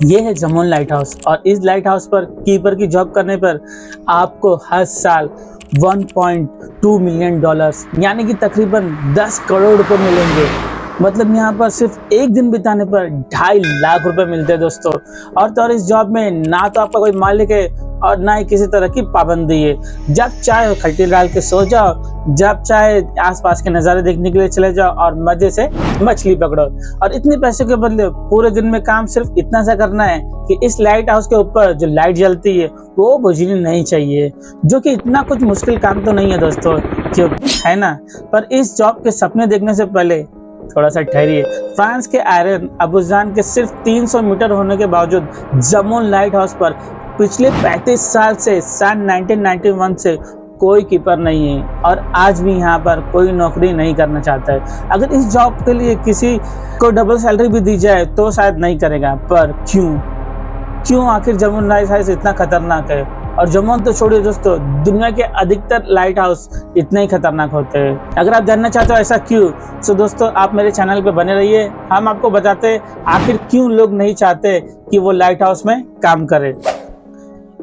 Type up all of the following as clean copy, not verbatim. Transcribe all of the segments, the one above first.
ये है जमोन light house और इस लाइट हाउस पर कीपर की जॉब करने पर आपको हर साल 1.2 मिलियन डॉलर्स यानी कि तकरीबन 10 करोड़ रुपए मिलेंगे। मतलब यहाँ पर सिर्फ एक दिन बिताने पर 2.5 लाख रुपए मिलते हैं दोस्तों। और तो और इस जॉब में ना तो आपका कोई मालिक है और ना ही किसी तरह की पाबंदी है। जब चाहे खट्टी डाल के सो जाओ, जब चाहे आसपास के नज़ारे देखने के लिए चले जाओ और मजे से मछली पकड़ो। और इतने पैसे के बदले पूरे दिन में काम सिर्फ इतना सा करना है कि इस लाइट हाउस के ऊपर जो लाइट जलती है वो बुझनी नहीं चाहिए, जो कि इतना कुछ मुश्किल काम तो नहीं है दोस्तों, क्यों है ना। पर इस जॉब के सपने देखने से पहले थोड़ा सा ठहरिए। फ्रांस के आयरन अबुजान के सिर्फ 300 मीटर होने के बावजूद जमोन लाइट हाउस पर पिछले 35 साल से सन 1991 से कोई कीपर नहीं है और आज भी यहाँ पर कोई नौकरी नहीं करना चाहता है। अगर इस जॉब के लिए किसी को डबल सैलरी भी दी जाए तो शायद नहीं करेगा। पर क्यों आखिर जमोन लाइट हाउस इतना खतरनाक है? और जमोन तो छोड़िए दोस्तों, दुनिया के अधिकतर लाइट हाउस इतने ही खतरनाक होते हैं। अगर आप जानना चाहते हो ऐसा क्यों, तो दोस्तों आप मेरे चैनल पे बने रहिए। हम आपको बताते हैं आखिर क्यों लोग नहीं चाहते कि वो लाइट हाउस में काम करे।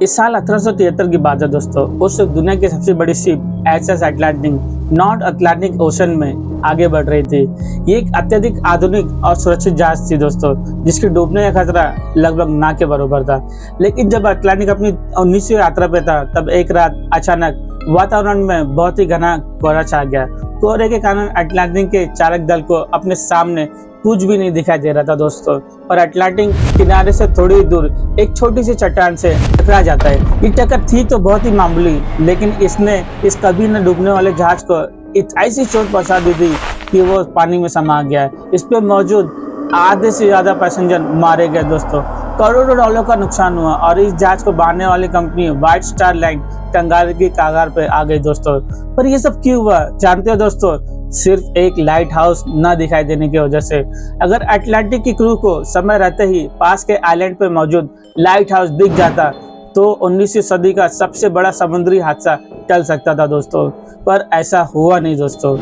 इस साल 1873 की बात है दोस्तों। उस वक्त दुनिया की सबसे बड़ी ship HS Atlantic north Atlantic ocean में आगे बढ़ रही थी। ये एक अत्यधिक आधुनिक और सुरक्षित जहाज थी दोस्तों, जिसके डूबने का खतरा लगभग ना के बराबर था। लेकिन जब अटलांटिक अपनी 19वीं यात्रा पे था, तब एक रात अचानक वातावरण में बहुत ही घना कोहरा छा गया। कोहरे के कारण अटलांटिक के चालक दल को अपने सामने कुछ भी नहीं दिखाई दे रहा था दोस्तों। और अटलांटिक किनारे से थोड़ी दूर एक छोटी सी चट्टान से टकरा जाता है। ये टक्कर थी तो बहुत ही मामूली, लेकिन इसने इस कभी न डूबने वाले जहाज को ऐसी चोट पहुंचा दी थी कि वो पानी में समा गया। इस पे मौजूद आधे से ज्यादा पैसेंजर मारे गए दोस्तों। करोड़ों डॉलर का नुकसान हुआ और इस जहाज को बांधने वाली कंपनी व्हाइट स्टार लाइन कंगाल की कगार पे आ गई दोस्तों। पर ये सब क्यों हुआ जानते हो दोस्तों? सिर्फ एक लाइट हाउस न दिखाई देने की वजह से। अगर अटलांटिक की क्रू को समय रहते ही पास के आइलैंड पे मौजूद लाइट हाउस दिख जाता तो 19वीं सदी का सबसे बड़ा समुद्री हादसा टल सकता था दोस्तों। पर ऐसा हुआ नहीं दोस्तों।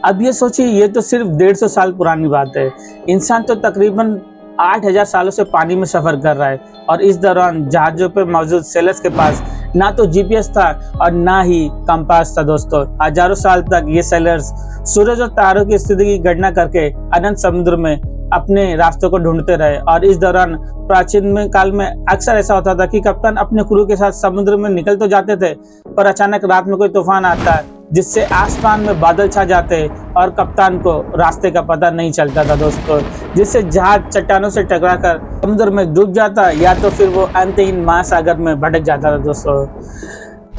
अब ये सोचिए, ये तो सिर्फ 150 साल पुरानी बात है। इंसान तो तकरीबन 8000 सालों से पानी में सफर कर रहा है और इस दौरान जहाजों पे मौजूद सेलर्स के पास ना तो जीपीएस था और ना ही कंपास था दोस्तों। हजारों साल तक ये सेलर्स सूरज और तारों की स्थिति की गणना करके अनंत समुद्र में अपने रास्तों को ढूंढते रहे। और इस दौरान प्राचीन काल में अक्सर ऐसा होता था कि कप्तान अपने क्रू के साथ समुद्र में निकल तो जाते थे, पर अचानक रात में कोई तूफान आता जिससे आसमान में बादल छा जाते और कप्तान को रास्ते का पता नहीं चलता था दोस्तों, जिससे जहाज चट्टानों से टकराकर समुद्र में डूब जाता या तो फिर वो अंतहीन महासागर में भटक जाता था दोस्तों।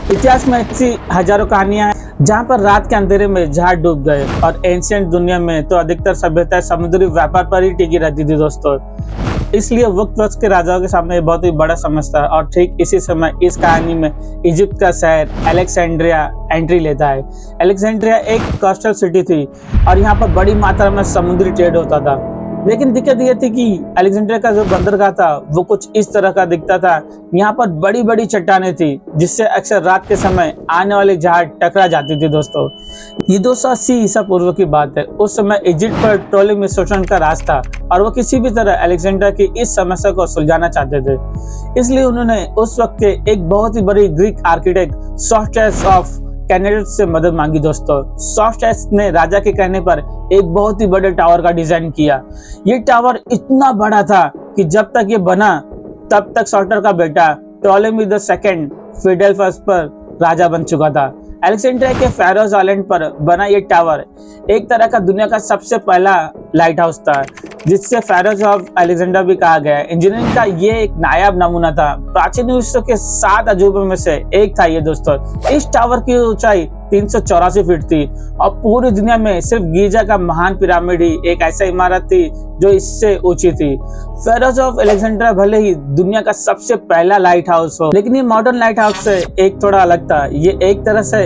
इतिहास में ऐसी हजारों कहानियां हैं जहां पर रात के अंधेरे में जहाज डूब गए। और एंशिएंट दुनिया में तो अधिकतर सभ्यता समुद्री व्यापार पर ही टिकी रहती थी दोस्तों। इसलिए वक्त के राजाओं के सामने बहुत ही बड़ा समस्या था। और ठीक इसी समय इस कहानी में इजिप्ट का शहर अलेक्जेंड्रिया एंट्री लेता है। अलेक्जेंड्रिया एक कोस्टल सिटी थी और यहाँ पर बड़ी मात्रा में समुद्री ट्रेड होता था। लेकिन दिक्कत यह थी कि अलेक्जेंड्रिया का जो बंदरगाह था वो कुछ इस तरह का दिखता था। यहाँ पर बड़ी बड़ी चट्टानें थी जिससे अक्सर रात के समय आने वाले जहाज टकरा जाती थी दोस्तों। ये 280 ईसा पूर्व की बात है। उस समय इजिप्ट पर टोलेमी शोषण का राज था और वो किसी भी तरह अलेक्जेंड्रिया की इस समस्या को सुलझाना चाहते थे। इसलिए उन्होंने उस वक्त के एक बहुत ही बड़ी ग्रीक आर्किटेक्ट सोस्ट्रेटस ऑफ कैनाडस से मदद मांगी दोस्तों। सोस्ट्रेटस ने राजा के कहने पर एक बहुत ही बड़े टावर का डिजाइन किया। ये टावर इतना बड़ा था कि जब तक ये बना तब तक सोस्ट्रेटस का बेटा टोलेमी द सेकंड फिडेल्फस पर राजा बन चुका था। अलेक्जेंड्रिया के फेरोज आइलैंड पर बना ये टावर एक तरह का दुनिया का सबसे पहला लाइट हाउस था, जिससे फेरोज ऑफ अलेक्जेंड्रिया भी कहा गया है। इंजीनियरिंग का ये एक नायाब नमूना था। प्राचीन विश्व के 7 अजूबों में से एक था ये दोस्तों। इस टावर की ऊंचाई 384 फीट थी और पूरी दुनिया में सिर्फ गीजा का महान पिरामिड ही एक ऐसा इमारत थी जो इससे ऊंची थी। फेरोज ऑफ अलेक्जेंड्रिया भले ही दुनिया का सबसे पहला लाइट हाउस हो, लेकिन ये मॉडर्न लाइट हाउस से एक थोड़ा अलग था। ये एक तरह से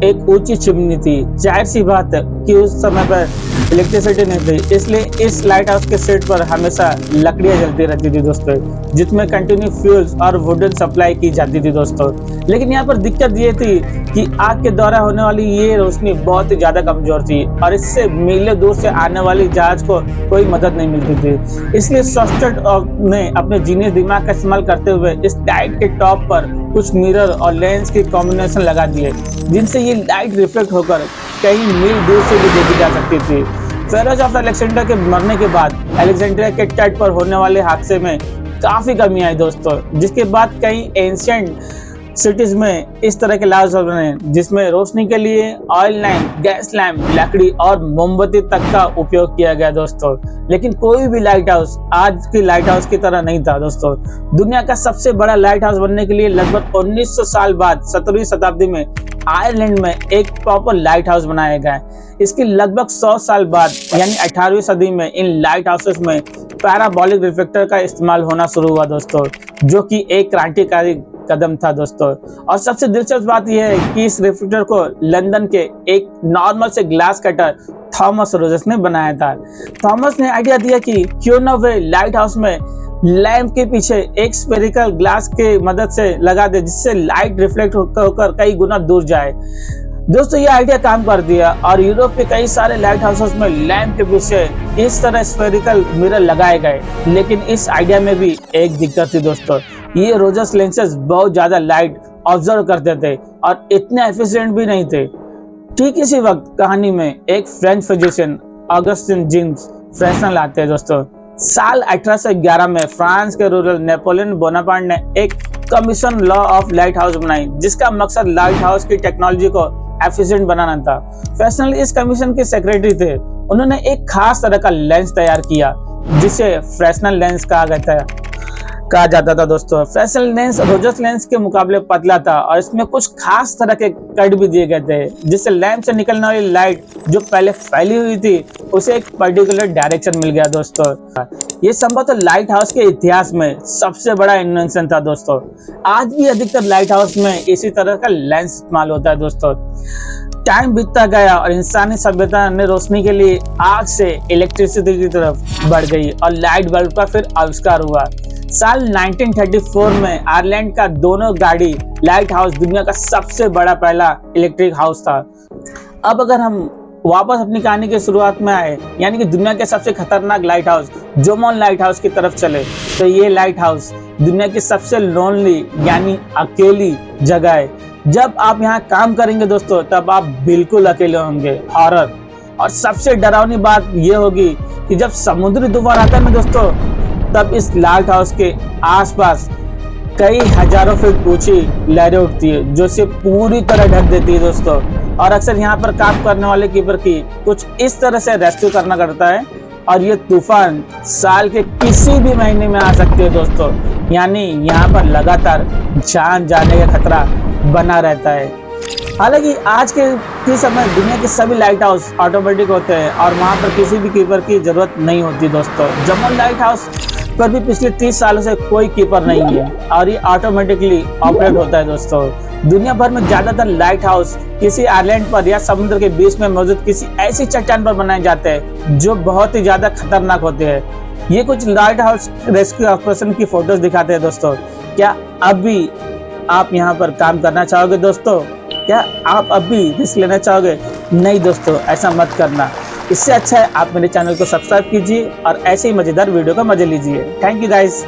एक ऊंची चिमनी थी। जाहिर सी बात है कि उस समय पर इलेक्ट्रिसिटी नहीं थी, इसलिए इस लाइट हाउस के सेट पर हमेशा लकड़ियां जलती रहती थी दोस्तों, जिसमें कंटिन्यू फ्यूल्स और वुडन सप्लाई की जाती थी दोस्तों। लेकिन यहाँ पर दिक्कत ये थी कि आग के द्वारा होने वाली ये रोशनी बहुत ही ज्यादा कमजोर थी और इससे मीलों दूर से आने वाली जहाज को कोई मदद नहीं मिलती थी। इसलिए सॉफ्टवेयर ने अपने जीनियस दिमाग का इस्तेमाल करते हुए इस टाइट के टॉप पर कुछ मिरर और लेंस की कॉम्बिनेशन लगा दिए, जिनसे ये लाइट रिफ्लेक्ट होकर कई मील दूर से भी देखी जा सकती थी। फेरोज ऑफ अलेक्जेंडर के मरने के बाद अलेक्जेंड्रिया के तट पर होने वाले हादसे में काफी कमी आई दोस्तों, जिसके बाद कई एंशिएंट सिटीज में इस तरह के लाइट हाउस बने, जिसमें रोशनी के लिए ऑयल लैंप, गैस लैंप, लकड़ी और मोमबत्ती तक का उपयोग किया गया दोस्तों। लेकिन कोई भी लाइट हाउस आज की लाइट हाउस की तरह नहीं था दोस्तों। दुनिया का सबसे बड़ा लाइट हाउस बनने के लिए लगभग 1900 साल बाद 17वीं शताब्दी में आयरलैंड में एक प्रॉपर लाइट हाउस बनाया गया। इसके लगभग 100 साल बाद यानी 18वीं सदी में इन लाइट हाउसेस में पैराबोलिक रिफ्लेक्टर का इस्तेमाल होना शुरू हुआ दोस्तों, जो कि एक क्रांतिकारी कदम था दोस्तों। और सबसे दिलचस्प बात यह है कि इस रिफ्लेक्टर को लंदन के एक नॉर्मल से ग्लास कटर थॉमस रोजर्स ने बनाया था। थॉमस ने आइडिया दिया कि क्यों न वे लाइट हाउस में लैंप के पीछे एक स्फेरिकल ग्लास के मदद से लगा दे, जिससे लाइट रिफ्लेक्ट होकर कई गुना दूर जाए। दोस्तों ये आइडिया काम कर दिया और यूरोप के कई सारे लाइट हाउसेस में लैंप के पीछे इस तरह स्फेरिकल मिरर लगाए गए। लेकिन इस आइडिया में भी एक दिक्कत थी दोस्तों, ये रोजर्स लेंसेज बहुत ज्यादा लाइट ऑब्जर्व करते थे और इतने एफिशिएंट भी नहीं थे। ठीक इसी वक्त कहानी में एक French physician Augustin Jeans Fresnel आते हैं दोस्तों। साल 1811 में फ्रांस के रूरल नेपोलियन बोनापार्ट ने एक commission law of light house बनाई, जिसका मकसद लाइट हाउस की टेक्नोलॉजी को एफिशिएंट बनाना था। फ्रेस्नेल इस कमीशन के सेक्रेटरी थे। उन्होंने एक खास तरह का लेंस तैयार किया, जिसे फ्रेस्नेल लेंस कहा जाता था दोस्तों। फ्रेस्नेल लेंस रोजर्स लेंस के मुकाबले पतला था और इसमें कुछ खास तरह के कट भी दिए गए थे, जिससे लैंप से निकलने वाली लाइट जो पहले फैली हुई थी उसे एक पर्टिकुलर डायरेक्शन मिल गया दोस्तों। ये संभवतः लाइट हाउस के इतिहास में सबसे बड़ा इन्वेंशन था दोस्तों। आज भी अधिकतर लाइट हाउस में इसी तरह का लेंस इस्तेमाल होता है दोस्तों। टाइम बीतता गया और इंसानी सभ्यता ने रोशनी के लिए आग से इलेक्ट्रिसिटी की तरफ बढ़ गई और लाइट बल्ब का फिर आविष्कार हुआ। साल 1934 में आयरलैंड का दोनों गाड़ी लाइट हाउस दुनिया का सबसे बड़ा पहला इलेक्ट्रिक हाउस था। अब अगर हम वापस अपनी कहानी की शुरुआत में आए, यानी कि दुनिया के सबसे खतरनाक light house Jomon light house की तरफ चले, तो ये लाइट हाउस दुनिया की सबसे लोनली यानी अकेली जगह है। जब आप यहाँ काम करेंगे दोस्तों, तब आप बिल्कुल अकेले होंगे। हॉरर और सबसे डरावनी बात यह होगी कि जब समुद्री तूफान आता है ना दोस्तों, तब इस लाइट हाउस के आसपास कई हजारों फीट ऊंची लहरें उठती है, जो इसे पूरी तरह ढक देती है दोस्तों। और अक्सर यहाँ पर काम करने वाले कीपर की कुछ इस तरह से रेस्क्यू करना पड़ता है और ये तूफान साल के किसी भी महीने में आ सकते हैं दोस्तों। यानी यहाँ पर लगातार जान जाने का खतरा बना रहता है। हालांकि आज के समय दुनिया के सभी लाइट हाउस ऑटोमेटिक होते हैं और वहाँ पर किसी भी कीपर की जरूरत नहीं होती दोस्तों। जोमोन लाइट हाउस पर भी पिछले 30 सालों से कोई कीपर नहीं है और ये ऑटोमेटिकली ऑपरेट होता है दोस्तों। दुनिया भर में ज्यादातर लाइट हाउस किसी आइलैंड पर या समुद्र के बीच में मौजूद किसी ऐसी चट्टान पर बनाए जाते हैं जो बहुत ही ज्यादा खतरनाक होते हैं। ये कुछ लाइट हाउस रेस्क्यू ऑपरेशन की फोटोज दिखाते हैं दोस्तों। क्या अभी आप यहाँ पर काम करना चाहोगे दोस्तों? क्या आप अभी रिस्क लेना चाहोगे? नहीं दोस्तों, ऐसा मत करना। इससे अच्छा है आप मेरे चैनल को सब्सक्राइब कीजिए और ऐसे ही मजेदार वीडियो का मजा लीजिए। Thank you guys.